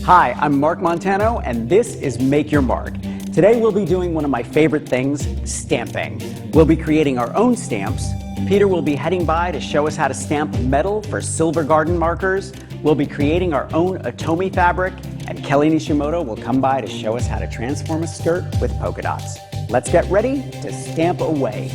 Hi, I'm Mark Montano, and this is Make Your Mark. Today we'll be doing one of my favorite things, stamping. We'll be creating our own stamps. Peter will be heading by to show us how to stamp metal for silver garden markers. We'll be creating our own Atomi fabric, and Kelly Nishimoto will come by to show us how to transform a skirt with polka dots. Let's get ready to stamp away.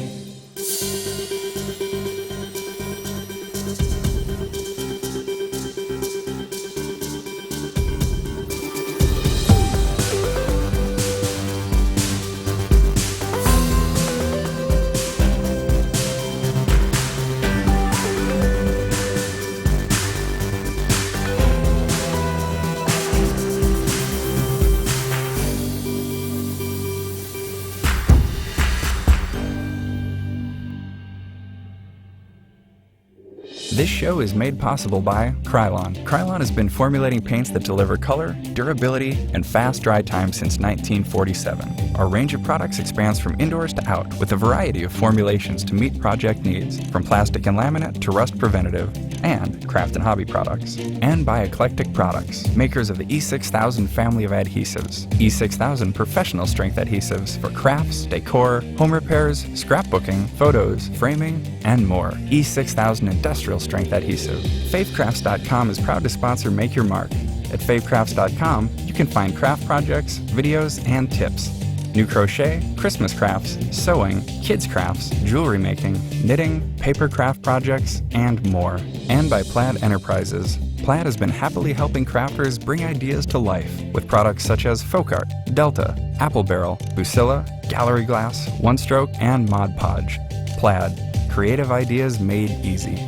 This show is made possible by Krylon. Krylon has been formulating paints that deliver color, durability, and fast dry time since 1947. Our range of products expands from indoors to out with a variety of formulations to meet project needs, from plastic and laminate to rust preventative, and craft and hobby products. And by Eclectic Products, makers of the E6000 family of adhesives. E6000 professional strength adhesives for crafts, decor, home repairs, scrapbooking, photos, framing, and more. E6000 industrial strength adhesive. Favecrafts.com is proud to sponsor Make Your Mark. At favecrafts.com, you can find craft projects, videos, and tips. New crochet, Christmas crafts, sewing, kids crafts, jewelry making, knitting, paper craft projects, and more. And by Plaid Enterprises. Plaid has been happily helping crafters bring ideas to life with products such as Folk Art, Delta, Apple Barrel, Lucilla, Gallery Glass, One Stroke, and Mod Podge. Plaid. Creative ideas made easy.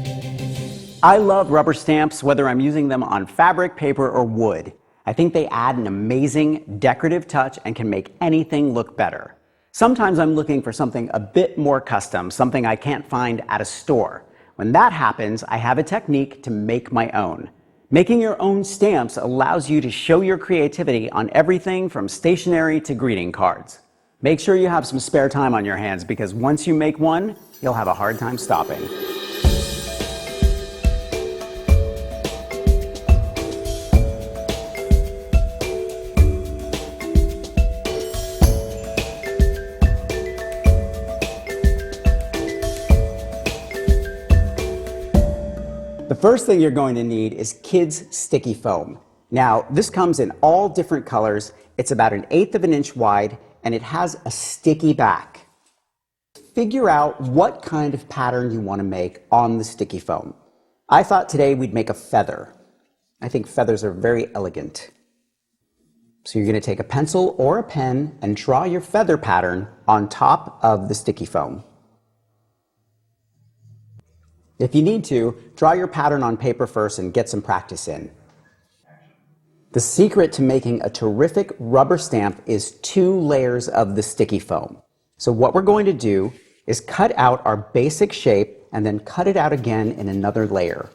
I love rubber stamps, whether I'm using them on fabric, paper, or wood. I think they add an amazing decorative touch and can make anything look better. Sometimes I'm looking for something a bit more custom, something I can't find at a store. When that happens, I have a technique to make my own. Making your own stamps allows you to show your creativity on everything from stationery to greeting cards. Make sure you have some spare time on your hands, because once you make one, you'll have a hard time stopping. The first thing you're going to need is kids' sticky foam. Now, this comes in all different colors. It's about 1/8 of an inch wide, and it has a sticky back. Figure out what kind of pattern you want to make on the sticky foam. I thought today we'd make a feather. I think feathers are very elegant. So you're going to take a pencil or a pen and draw your feather pattern on top of the sticky foam. If you need to, draw your pattern on paper first and get some practice in. The secret to making a terrific rubber stamp is 2 layers of the sticky foam. So what we're going to do is cut out our basic shape and then cut it out again in another layer.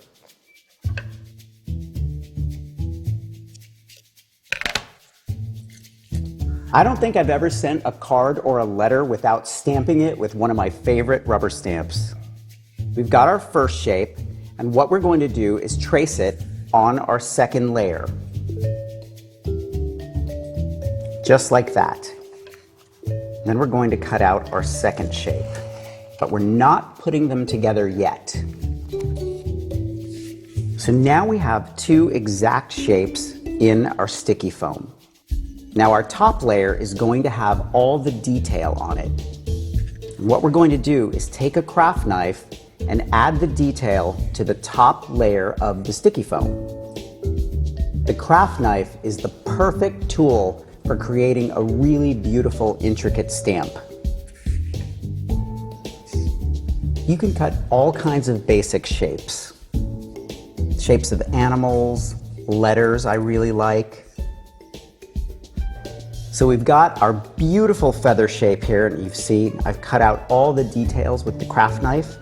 I don't think I've ever sent a card or a letter without stamping it with one of my favorite rubber stamps. We've got our first shape, and what we're going to do is trace it on our second layer. Just like that. Then we're going to cut out our second shape, but we're not putting them together yet. So now we have 2 exact shapes in our sticky foam. Now our top layer is going to have all the detail on it. And what we're going to do is take a craft knife and add the detail to the top layer of the sticky foam. The craft knife is the perfect tool for creating a really beautiful, intricate stamp. You can cut all kinds of basic shapes. Shapes of animals, letters I really like. So we've got our beautiful feather shape here, and you see I've cut out all the details with the craft knife.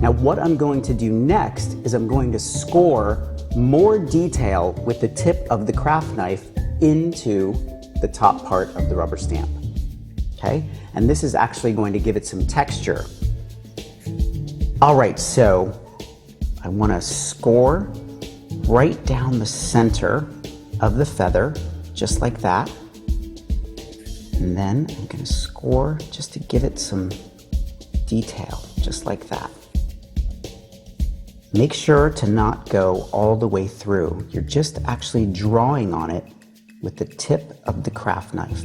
Now what I'm going to do next is I'm going to score more detail with the tip of the craft knife into the top part of the rubber stamp. Okay? And this is actually going to give it some texture. All right, so I want to score right down the center of the feather, just like that. And then I'm going to score just to give it some detail, just like that. Make sure to not go all the way through. You're just actually drawing on it with the tip of the craft knife.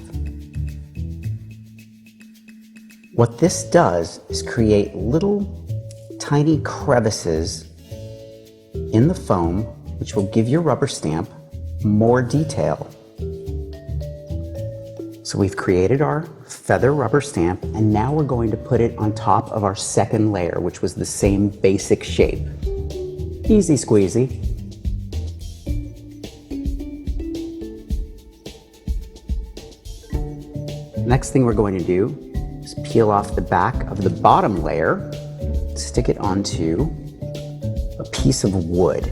What this does is create little tiny crevices in the foam, which will give your rubber stamp more detail. So we've created our feather rubber stamp, and now we're going to put it on top of our second layer, which was the same basic shape. Easy squeezy. Next thing we're going to do is peel off the back of the bottom layer, stick it onto a piece of wood.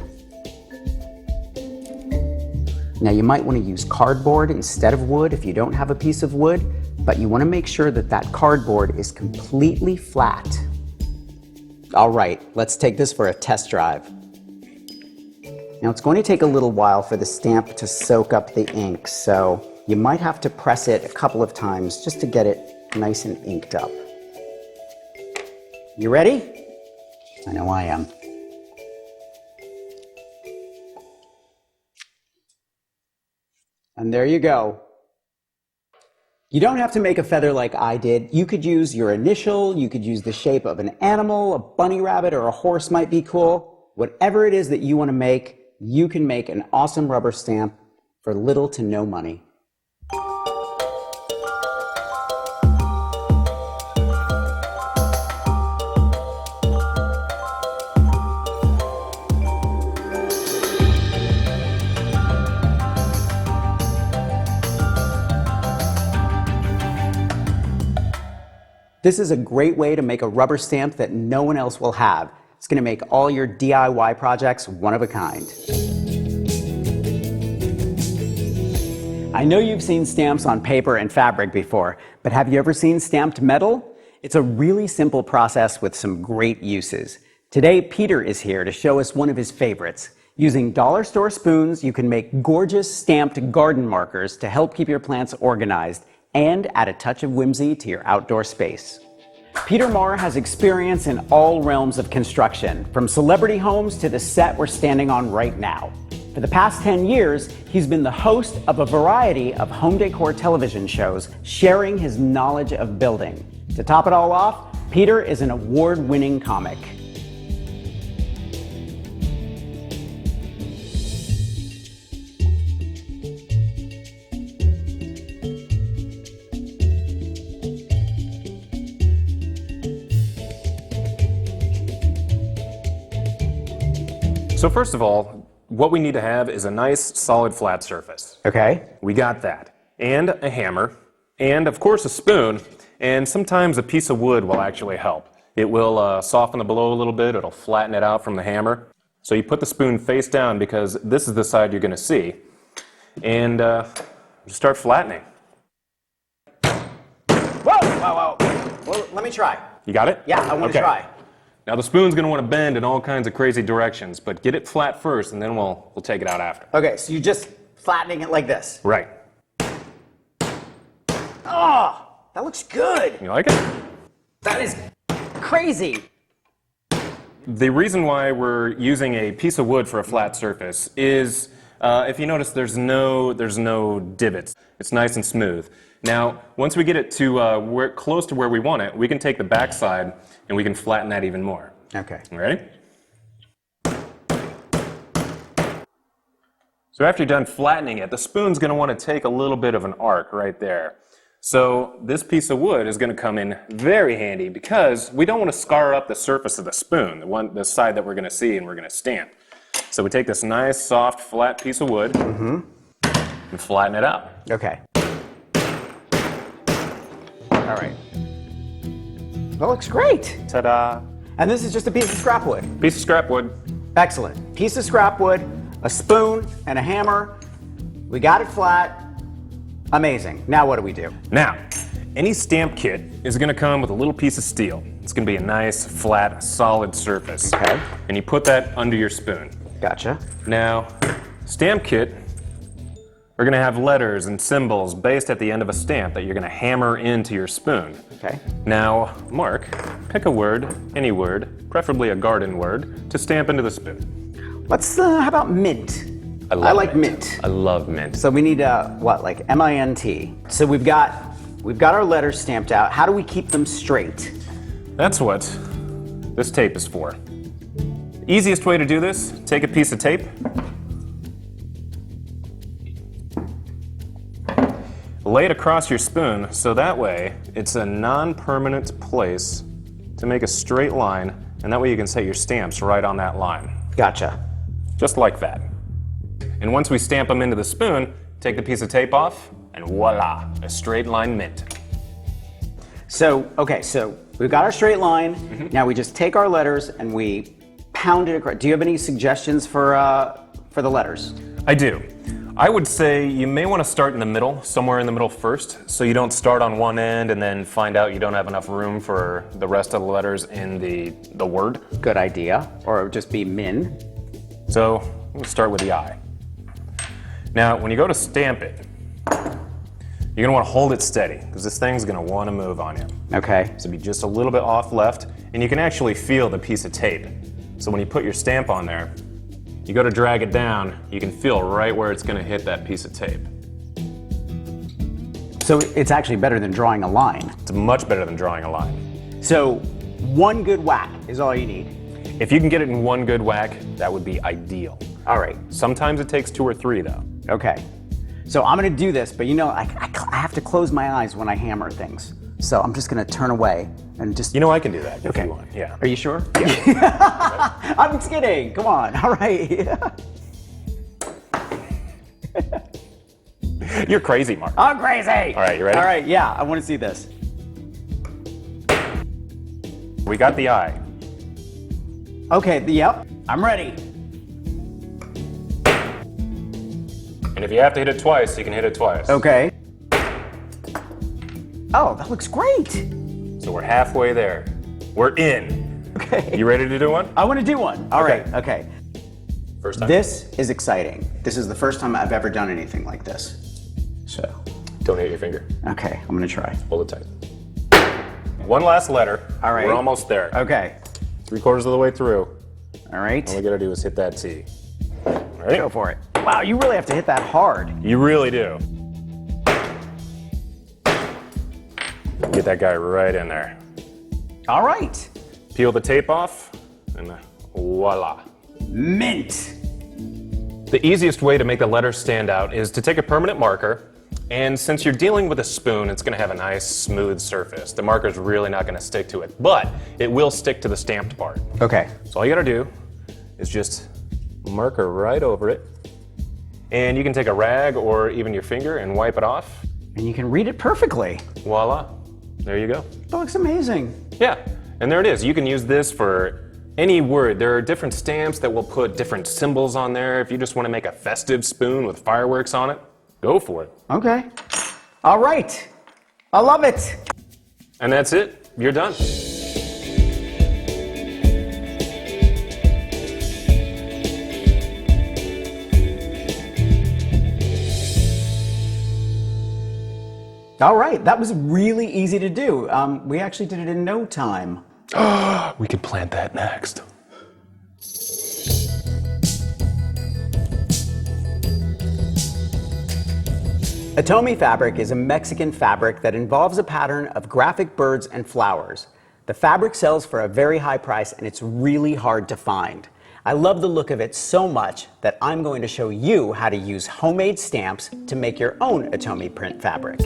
Now you might want to use cardboard instead of wood if you don't have a piece of wood, but you want to make sure that that cardboard is completely flat. All right, let's take this for a test drive. Now it's going to take a little while for the stamp to soak up the ink, so you might have to press it a couple of times just to get it nice and inked up. You ready? I know I am. And there you go. You don't have to make a feather like I did. You could use your initial, you could use the shape of an animal, a bunny rabbit, or a horse might be cool. Whatever it is that you want to make, you can make an awesome rubber stamp for little to no money. This is a great way to make a rubber stamp that no one else will have. It's going to make all your DIY projects one of a kind. I know you've seen stamps on paper and fabric before, but have you ever seen stamped metal? It's a really simple process with some great uses. Today, Peter is here to show us one of his favorites. Using dollar store spoons, you can make gorgeous stamped garden markers to help keep your plants organized and add a touch of whimsy to your outdoor space. Peter Marr has experience in all realms of construction, from celebrity homes to the set we're standing on right now. For the past 10 years, he's been the host of a variety of home decor television shows, sharing his knowledge of building. To top it all off, Peter is an award-winning comic. So first of all, what we need to have is a nice, solid, flat surface. Okay. We got that. And a hammer, and of course a spoon, and sometimes a piece of wood will actually help. It will soften the blow a little bit, it'll flatten it out from the hammer. So you put the spoon face down because this is the side you're going to see, and start flattening. Whoa, whoa, whoa. Well, let me try. You got it? Yeah, I want to try. Now the spoon's going to want to bend in all kinds of crazy directions, but get it flat first and then we'll take it out after. Okay, so you're just flattening it like this. Right. Oh, that looks good. You like it? That is crazy. The reason why we're using a piece of wood for a flat surface is, if you notice, there's no divots. It's nice and smooth. Now, once we get it to close to where we want it, we can take the back side and we can flatten that even more. Okay. Ready? So after you're done flattening it, the spoon's going to want to take a little bit of an arc right there. So this piece of wood is going to come in very handy because we don't want to scar up the surface of the spoon, the side that we're going to see and we're going to stamp. So we take this nice, soft, flat piece of wood and flatten it out. Okay. All right. That looks great. Ta-da! And this is just a piece of scrap wood. Piece of scrap wood. Excellent. Piece of scrap wood, a spoon, and a hammer. We got it flat. Amazing. Now what do we do? Now, any stamp kit is going to come with a little piece of steel. It's going to be a nice, flat, solid surface. Okay. And you put that under your spoon. Gotcha. Now, stamp kit are going to have letters and symbols based at the end of a stamp that you're going to hammer into your spoon. Okay. Now, Mark, pick a word, any word, preferably a garden word, to stamp into the spoon. Let's, how about mint? I like mint. I love mint. So we need, what, like M-I-N-T. So we've got our letters stamped out. How do we keep them straight? That's what this tape is for. Easiest way to do this, take a piece of tape, lay it across your spoon so that way it's a non-permanent place to make a straight line, and that way you can set your stamps right on that line. Gotcha. Just like that. And once we stamp them into the spoon, take the piece of tape off, and voila, a straight line mint. So, okay, so we've got our straight line. Now we just take our letters and we pound it across. Do you have any suggestions for the letters? I do. I would say you may want to start in the middle, somewhere in the middle first, so you don't start on one end and then find out you don't have enough room for the rest of the letters in the word. Good idea. Or it would just be min. So we'll start with the I. Now, when you go to stamp it, you're going to want to hold it steady because this thing's going to want to move on you. Okay. So be just a little bit off left, and you can actually feel the piece of tape. So when you put your stamp on there, you go to drag it down, you can feel right where it's going to hit that piece of tape. So it's actually better than drawing a line. It's much better than drawing a line. So one good whack is all you need. If you can get it in one good whack, that would be ideal. All right. Sometimes it takes 2 or 3 though. Okay. So I'm going to do this, but you know, I have to close my eyes when I hammer things. So I'm just going to turn away and just... You know I can do that if Okay. you want. Yeah. Are you sure? Yeah. I'm just kidding. Come on. All right. You're crazy, Mark. I'm crazy. All right, you ready? All right. Yeah, I want to see this. We got the I. Okay. Yep. I'm ready. And if you have to hit it twice, you can hit it twice. Okay. Oh, that looks great. So we're halfway there. We're in. Okay. You ready to do one? I want to do one. All Okay. right. Okay. First time. This is exciting. This is the first time I've ever done anything like this. So, Don't hit your finger. okay, I'm going to try. Hold it tight. One last letter. All right. We're almost there. Okay. 3/4 of the way through. All right. All we gotta do is hit that T. All right? Go for it. Wow, you really have to hit that hard. You really do. Get that guy right in there. All right. Peel the tape off, and voila. Mint. The easiest way to make the letters stand out is to take a permanent marker, and since you're dealing with a spoon, it's going to have a nice smooth surface. The marker's really not going to stick to it, but it will stick to the stamped part. Okay. So all you got to do is just marker right over it, and you can take a rag or even your finger and wipe it off. And you can read it perfectly. Voila. There you go. That looks amazing. Yeah, and there it is. You can use this for any word. There are different stamps that will put different symbols on there. If you just want to make a festive spoon with fireworks on it, go for it. Okay. All right. I love it. And that's it. You're done. All right. That was really easy to do. We actually did it in no time. We could plant that next. Atomi fabric is a Mexican fabric that involves a pattern of graphic birds and flowers. The fabric sells for a very high price and it's really hard to find. I love the look of it so much that I'm going to show you how to use homemade stamps to make your own Atomi print fabric.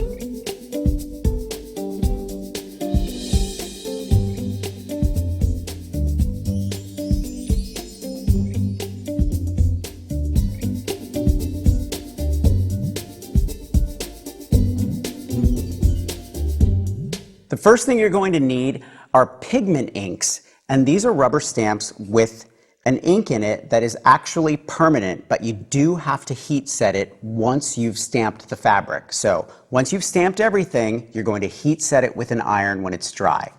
The first thing you're going to need are pigment inks, and these are rubber stamps with an ink in it that is actually permanent, but you do have to heat set it once you've stamped the fabric. So once you've stamped everything, you're going to heat set it with an iron when it's dry.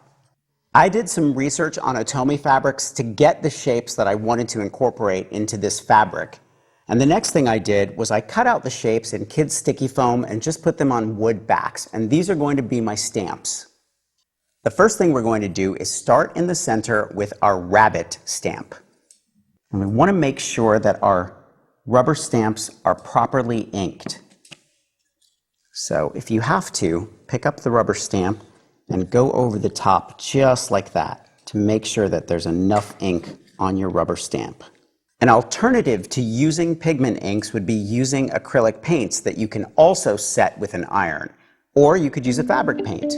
I did some research on Atomi fabrics to get the shapes that I wanted to incorporate into this fabric. And the next thing I did was I cut out the shapes in kids' sticky foam and just put them on wood backs. And these are going to be my stamps. The first thing we're going to do is start in the center with our rabbit stamp. And we want to make sure that our rubber stamps are properly inked. So if you have to, pick up the rubber stamp and go over the top just like that to make sure that there's enough ink on your rubber stamp. An alternative to using pigment inks would be using acrylic paints that you can also set with an iron, or you could use a fabric paint.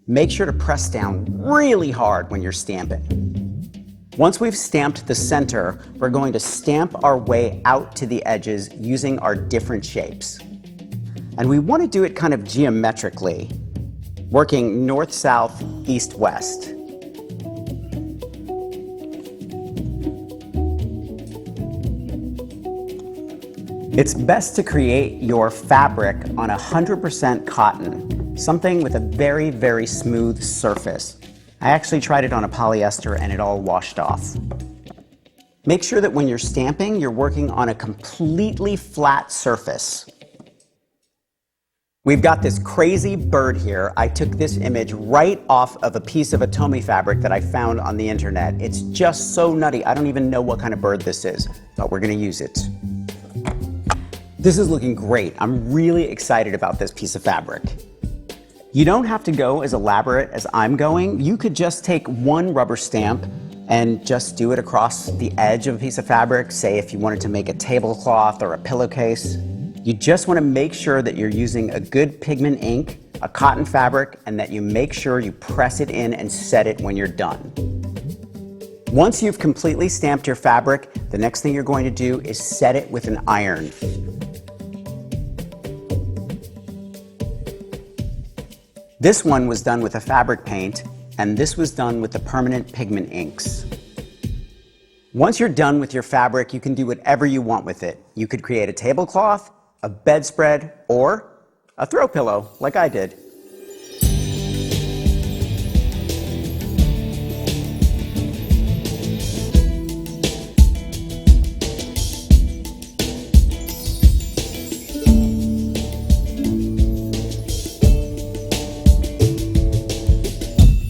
Make sure to press down really hard when you're stamping. Once we've stamped the center, we're going to stamp our way out to the edges using our different shapes. And we want to do it kind of geometrically, working north, south, east, west. It's best to create your fabric on 100% cotton, something with a very, very smooth surface. I actually tried it on a polyester and it all washed off. Make sure that when you're stamping, you're working on a completely flat surface. We've got this crazy bird here. I took this image right off of a piece of Atomi fabric that I found on the internet. It's just so nutty. I don't even know what kind of bird this is, but we're gonna use it. This is looking great. I'm really excited about this piece of fabric. You don't have to go as elaborate as I'm going. You could just take one rubber stamp and just do it across the edge of a piece of fabric. Say if you wanted to make a tablecloth or a pillowcase. You just want to make sure that you're using a good pigment ink, a cotton fabric, and that you make sure you press it in and set it when you're done. Once you've completely stamped your fabric, the next thing you're going to do is set it with an iron. This one was done with a fabric paint, and this was done with the permanent pigment inks. Once you're done with your fabric, you can do whatever you want with it. You could create a tablecloth, a bedspread, or a throw pillow, like I did.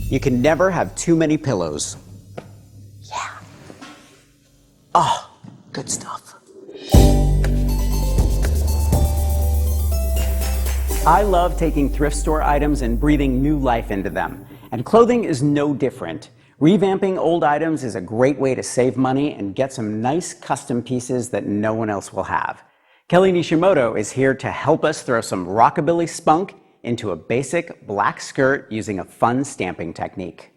You can never have too many pillows. Yeah. Oh, good stuff. I love taking thrift store items and breathing new life into them. And clothing is no different. Revamping old items is a great way to save money and get some nice custom pieces that no one else will have. Kelly Nishimoto is here to help us throw some rockabilly spunk into a basic black skirt using a fun stamping technique.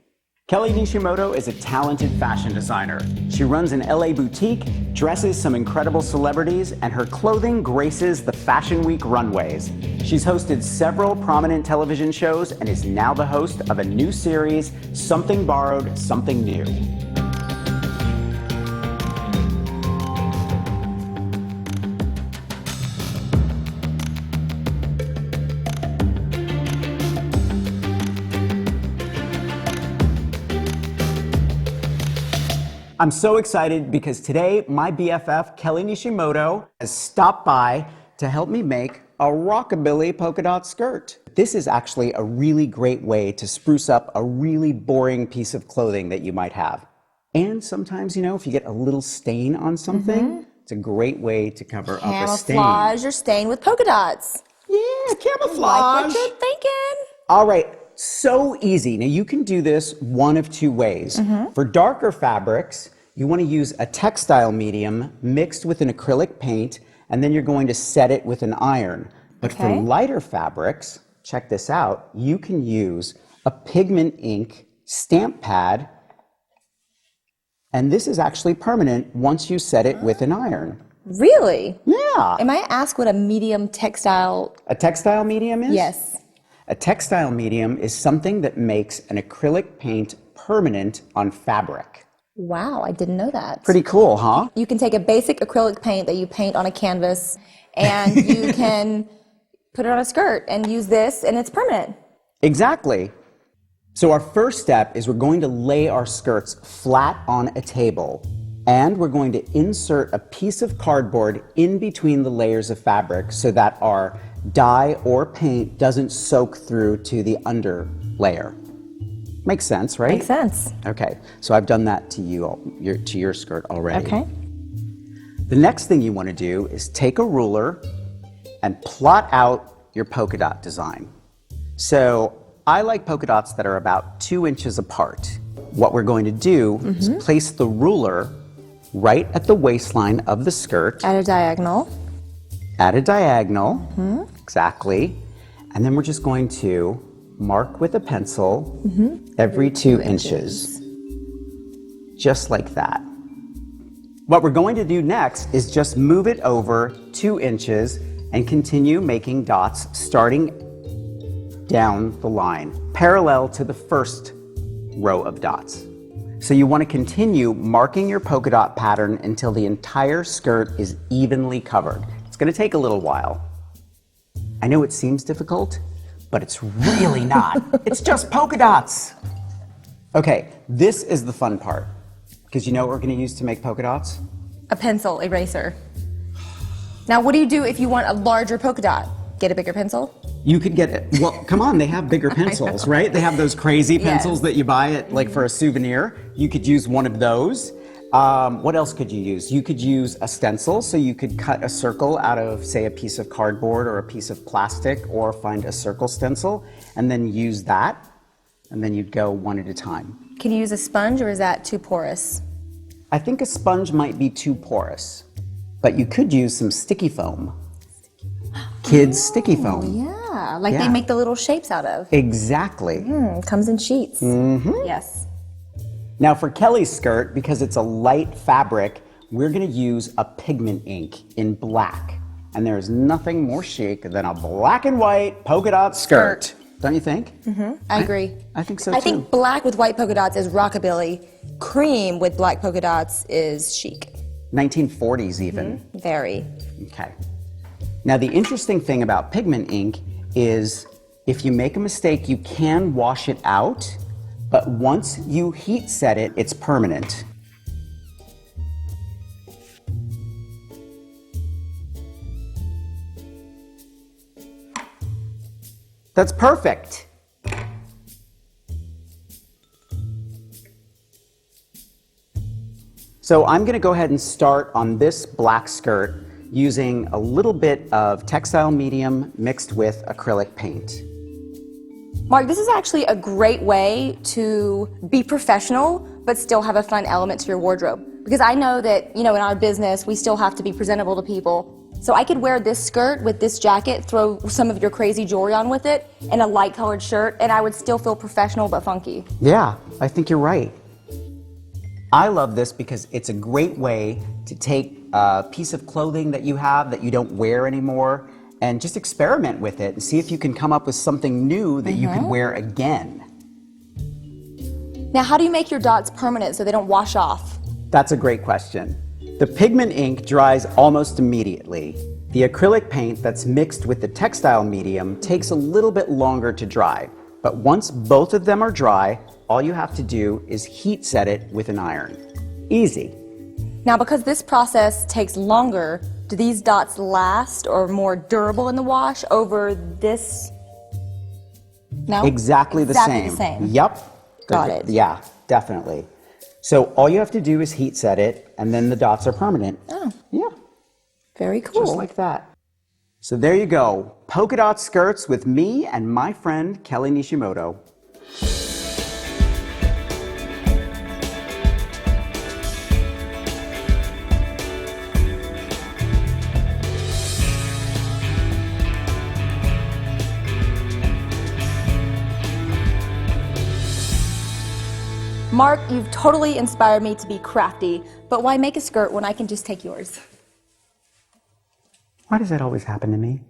Kelly Nishimoto is a talented fashion designer. She runs an LA boutique, dresses some incredible celebrities, and her clothing graces the Fashion Week runways. She's hosted several prominent television shows and is now the host of a new series, Something Borrowed, Something New. I'm so excited because today my BFF, Kelly Nishimoto, has stopped by to help me make a rockabilly polka dot skirt. This is actually a really great way to spruce up a really boring piece of clothing that you might have. And sometimes, you know, if you get a little stain on something, it's a great way to cover up a stain. Camouflage your stain with polka dots. Yeah, camouflage. Like what you're thinking. All right. So easy. Now you can do this one of two ways. For darker fabrics, you want to use a textile medium mixed with an acrylic paint, and then you're going to set it with an iron. But for lighter fabrics, check this out, you can use a pigment ink stamp pad, and this is actually permanent once you set it with an iron. Really? Yeah. Am I asked what a medium textile? A textile medium is? Yes. A textile medium is something that makes an acrylic paint permanent on fabric. Wow, I didn't know that. Pretty cool, huh? You can take a basic acrylic paint that you paint on a canvas and you can put it on a skirt and use this and it's permanent. Exactly. So our first step is we're going to lay our skirts flat on a table, and we're going to insert a piece of cardboard in between the layers of fabric so that our dye or paint doesn't soak through to the under layer. Makes sense, right? Makes sense. Okay, so I've done that to your skirt already. Okay. The next thing you want to do is take a ruler and plot out your polka dot design. So I like polka dots that are about 2 inches apart. What we're going to do is place the ruler right at the waistline of the skirt. At a diagonal. At a diagonal, exactly. And then we're just going to mark with a pencil every 2 inches. Just like that. What we're going to do next is just move it over 2 inches and continue making dots starting down the line, parallel to the first row of dots. So you want to continue marking your polka dot pattern until the entire skirt is evenly covered. It's going to take a little while. I know it seems difficult, but it's really not. It's just polka dots. Okay, this is the fun part. Because you know what we're going to use to make polka dots? A pencil eraser. Now, what do you do if you want a larger polka dot? Get a bigger pencil? You could get it. Well, come on, they have bigger pencils, right? They have those crazy pencils that you buy at like for a souvenir. You could use one of those. What else could you use? You could use a stencil, so you could cut a circle out of, say, a piece of cardboard or a piece of plastic, or find a circle stencil, and then use that, and then you'd go one at a time. Can you use a sponge or is that too porous? I think a sponge might be too porous, but you could use some sticky foam. Kids' sticky foam. Yeah, like Yeah. they make the little shapes out of. Exactly. Comes in sheets. Yes. Now for Kelly's skirt, because it's a light fabric, we're gonna use a pigment ink in black. And there's nothing more chic than a black and white polka dot skirt. Don't you think? I agree. I think so too. I think black with white polka dots is rockabilly. Cream with black polka dots is chic. 1940s even. Very. Okay. Now the interesting thing about pigment ink is if you make a mistake, you can wash it out, but once you heat set it, it's permanent. That's perfect. So I'm going to go ahead and start on this black skirt using a little bit of textile medium mixed with acrylic paint. Mark, this is actually a great way to be professional, but still have a fun element to your wardrobe. Because I know that, in our business, we still have to be presentable to people. So I could wear this skirt with this jacket, throw some of your crazy jewelry on with it, and a light colored shirt, and I would still feel professional but funky. Yeah, I think you're right. I love this because it's a great way to take a piece of clothing that you have that you don't wear anymore and just experiment with it and see if you can come up with something new that you can wear again. Now, how do you make your dots permanent so they don't wash off? That's a great question. The pigment ink dries almost immediately. The acrylic paint that's mixed with the textile medium takes a little bit longer to dry. But once both of them are dry, all you have to do is heat set it with an iron. Easy. Now, because this process takes longer, do these dots last or more durable in the wash over this? No? Exactly the Exactly the same. Yep. Got it. Yeah, definitely. So all you have to do is heat set it, and then the dots are permanent. Oh. Yeah, Very cool. just like that. So there you go. Polka dot skirts with me and my friend Kelly Nishimoto. Mark, you've totally inspired me to be crafty, but why make a skirt when I can just take yours? Why does that always happen to me?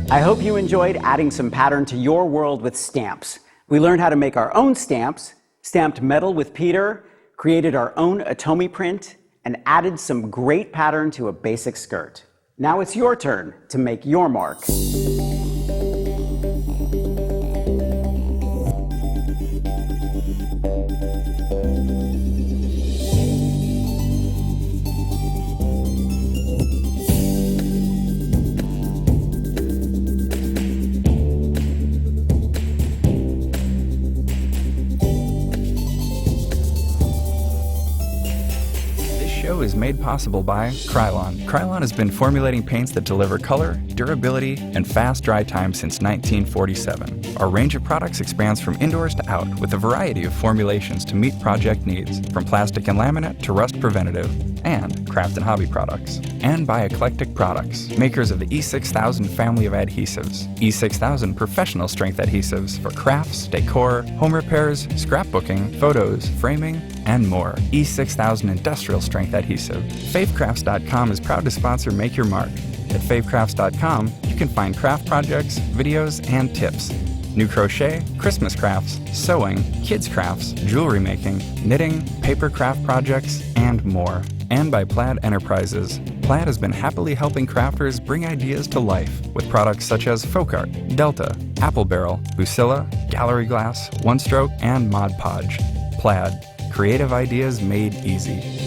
I hope you enjoyed adding some pattern to your world with stamps. We learned how to make our own stamps, stamped metal with Peter, created our own Atomi print, and added some great pattern to a basic skirt. Now it's your turn to make your mark. Is made possible by Krylon. Krylon has been formulating paints that deliver color, durability, and fast dry time since 1947. Our range of products expands from indoors to out with a variety of formulations to meet project needs, from plastic and laminate to rust preventative, and craft and hobby products. And by Eclectic Products, makers of the E6000 family of adhesives. E6000 professional strength adhesives for crafts, decor, home repairs, scrapbooking, photos, framing, and more. E6000 industrial strength adhesive. Favecrafts.com is proud to sponsor Make Your Mark. At favecrafts.com, you can find craft projects, videos, and tips. New crochet, Christmas crafts, sewing, kids crafts, jewelry making, knitting, paper craft projects, and more. And by Plaid Enterprises. Plaid has been happily helping crafters bring ideas to life with products such as Folk Art, Delta, Apple Barrel, Lucilla, Gallery Glass, One Stroke, and Mod Podge. Plaid. Creative ideas made easy.